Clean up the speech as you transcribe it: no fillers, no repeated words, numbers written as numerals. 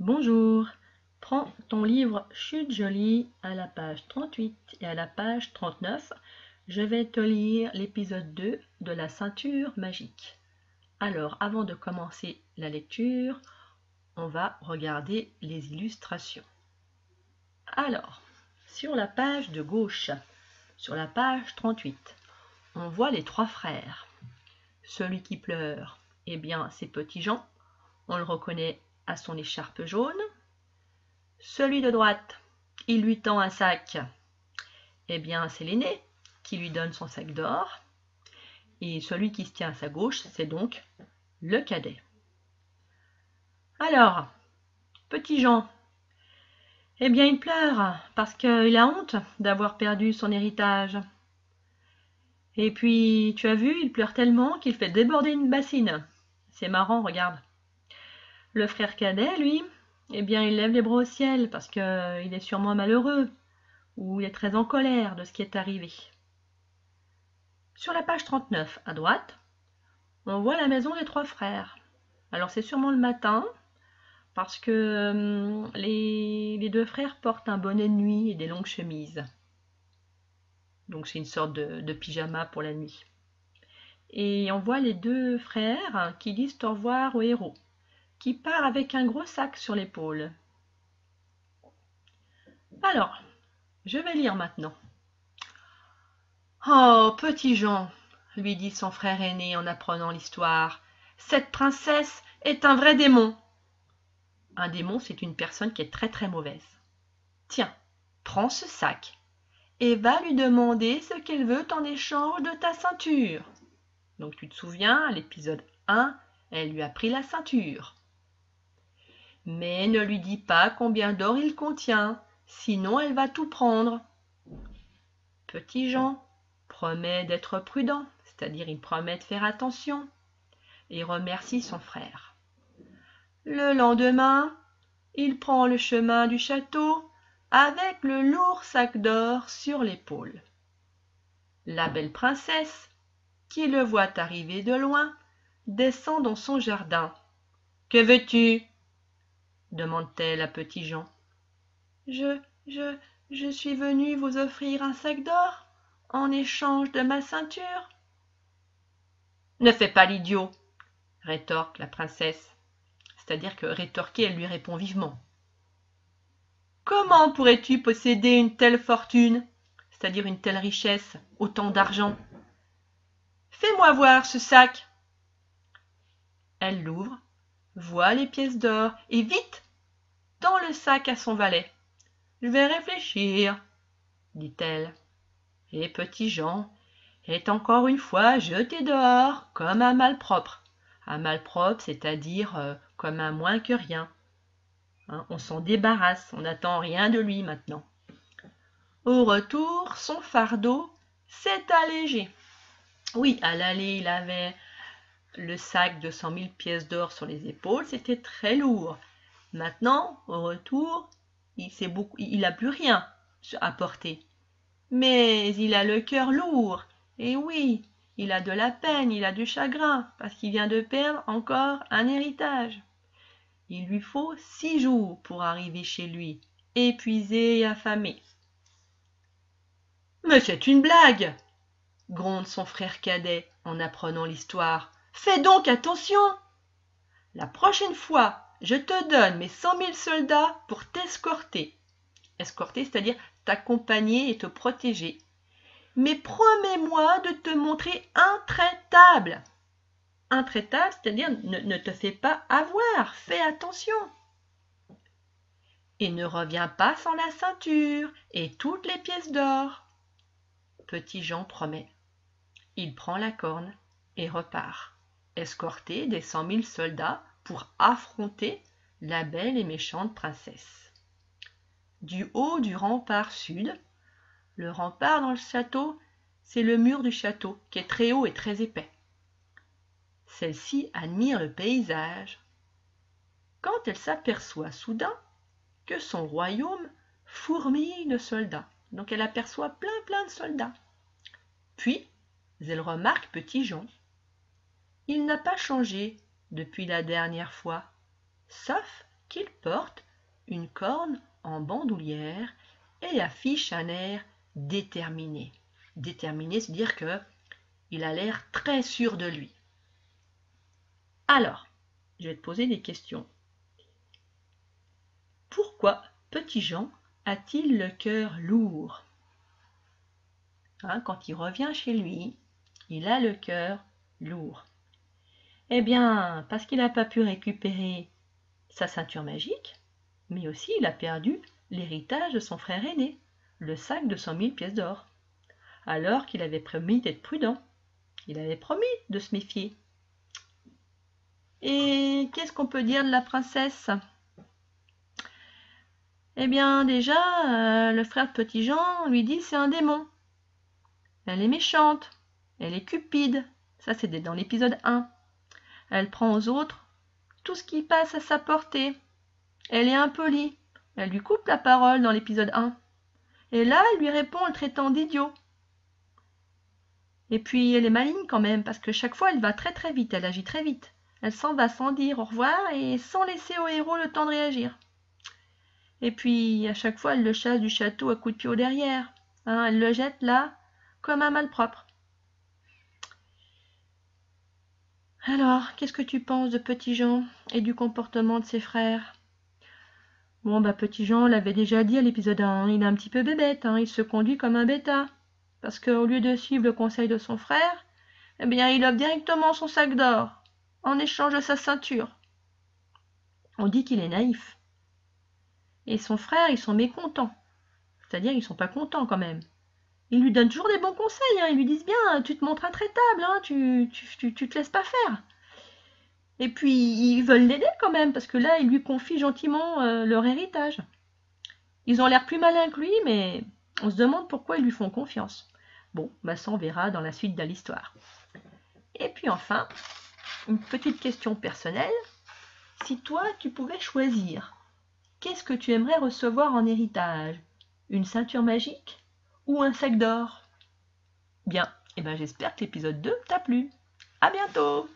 Bonjour, prends ton livre Chute jolie à la page 38 et à la page 39. Je vais te lire l'épisode 2 de la ceinture magique. Alors, avant de commencer la lecture, on va regarder les illustrations. Alors, sur la page de gauche, sur la page 38, on voit les trois frères. Celui qui pleure, eh bien, c'est Petit Jean. On le reconnaît à son écharpe jaune. Celui de droite, il lui tend un sac. Eh bien, c'est l'aîné qui lui donne son sac d'or. Et celui qui se tient à sa gauche, c'est donc le cadet. Alors, Petit Jean, eh bien, il pleure parce qu'il a honte d'avoir perdu son héritage. Et puis, tu as vu, il pleure tellement qu'il fait déborder une bassine. C'est marrant, regarde. Le frère cadet, lui, eh bien, il lève les bras au ciel parce qu'il est sûrement malheureux ou il est très en colère de ce qui est arrivé. Sur la page 39, à droite, on voit la maison des trois frères. Alors, c'est sûrement le matin parce que les deux frères portent un bonnet de nuit et des longues chemises. Donc, c'est une sorte de pyjama pour la nuit. Et on voit les deux frères qui disent au revoir au héros, qui part avec un gros sac sur l'épaule. Alors, je vais lire maintenant. « Oh, Petit Jean, lui dit son frère aîné en apprenant l'histoire, cette princesse est un vrai démon. » Un démon, c'est une personne qui est très très mauvaise. « Tiens, prends ce sac et va lui demander ce qu'elle veut en échange de ta ceinture. » Donc tu te souviens, à l'épisode 1, elle lui a pris la ceinture. « Mais ne lui dis pas combien d'or il contient, sinon elle va tout prendre. » Petit Jean promet d'être prudent, c'est-à-dire il promet de faire attention, et remercie son frère. Le lendemain, il prend le chemin du château avec le lourd sac d'or sur l'épaule. La belle princesse, qui le voit arriver de loin, descend dans son jardin. « Que veux-tu » demande-t-elle à Petit Jean. « Je suis venue vous offrir un sac d'or en échange de ma ceinture. » « Ne fais pas l'idiot » rétorque la princesse. C'est-à-dire que rétorquer, elle lui répond vivement. « Comment pourrais-tu posséder une telle fortune, c'est-à-dire une telle richesse, autant d'argent? Fais-moi voir ce sac. » Elle l'ouvre, voit les pièces d'or et vite tend le sac à son valet. « Je vais réfléchir, » dit-elle. Et Petit Jean est encore une fois jeté dehors comme un malpropre. Un malpropre, c'est-à-dire comme un moins que rien. Hein, on s'en débarrasse, on n'attend rien de lui maintenant. Au retour, son fardeau s'est allégé. Oui, à l'aller, il avait le sac de 100 000 pièces d'or sur les épaules, c'était très lourd. Maintenant, au retour, il n'a plus rien à porter. Mais il a le cœur lourd, et oui, il a de la peine, il a du chagrin, parce qu'il vient de perdre encore un héritage. Il lui faut 6 jours pour arriver chez lui, épuisé et affamé. « Mais c'est une blague !» gronde son frère cadet en apprenant l'histoire. « Fais donc attention! La prochaine fois, je te donne mes 100 000 soldats pour t'escorter. » Escorter, c'est-à-dire t'accompagner et te protéger. Mais promets-moi de te montrer intraitable. Intraitable, c'est-à-dire ne te fais pas avoir, fais attention. Et ne reviens pas sans la ceinture et toutes les pièces d'or. Petit Jean promet. Il prend la corne et repart, escorté des 100 000 soldats pour affronter la belle et méchante princesse. Du haut du rempart sud, le rempart dans le château, c'est le mur du château qui est très haut et très épais. Celle-ci admire le paysage quand elle s'aperçoit soudain que son royaume fourmille de soldats. Donc elle aperçoit plein de soldats. Puis, elle remarque Petit Jean. Il n'a pas changé depuis la dernière fois, sauf qu'il porte une corne en bandoulière et affiche un air déterminé. Déterminé, c'est-à-dire qu'il a l'air très sûr de lui. Alors, je vais te poser des questions. Pourquoi Petit Jean a-t-il le cœur lourd? Quand il revient chez lui, il a le cœur lourd. Eh bien, parce qu'il n'a pas pu récupérer sa ceinture magique, mais aussi il a perdu l'héritage de son frère aîné, le sac de 100 000 pièces d'or, alors qu'il avait promis d'être prudent. Il avait promis de se méfier. Et qu'est-ce qu'on peut dire de la princesse? Eh bien, déjà, le frère de Petit Jean lui dit c'est un démon. Elle est méchante, elle est cupide. Ça, c'est dans l'épisode 1. Elle prend aux autres tout ce qui passe à sa portée. Elle est impolie. Elle lui coupe la parole dans l'épisode 1. Et là, elle lui répond en le traitant d'idiot. Et puis, elle est maligne quand même, parce que chaque fois, elle va très très vite, elle agit très vite. Elle s'en va sans dire au revoir et sans laisser au héros le temps de réagir. Et puis, à chaque fois, elle le chasse du château à coups de pied au derrière. Elle le jette là, comme un malpropre. Alors, qu'est-ce que tu penses de Petit Jean et du comportement de ses frères? Bon, Petit Jean l'avait déjà dit à l'épisode 1, il est un petit peu bébête, il se conduit comme un bêta. Parce qu'au lieu de suivre le conseil de son frère, eh bien, il offre directement son sac d'or, en échange de sa ceinture. On dit qu'il est naïf. Et son frère, ils sont mécontents. C'est-à-dire, ils sont pas contents quand même. Ils lui donnent toujours des bons conseils, ils lui disent bien, tu te montres intraitable, tu te laisses pas faire. Et puis, ils veulent l'aider quand même, parce que là, ils lui confient gentiment leur héritage. Ils ont l'air plus malins que lui, mais on se demande pourquoi ils lui font confiance. Bon, ça on verra dans la suite de l'histoire. Et puis enfin, une petite question personnelle. Si toi, tu pouvais choisir, qu'est-ce que tu aimerais recevoir en héritage? Une ceinture magique ou un sac d'or? Bien, j'espère que l'épisode 2 t'a plu. À bientôt!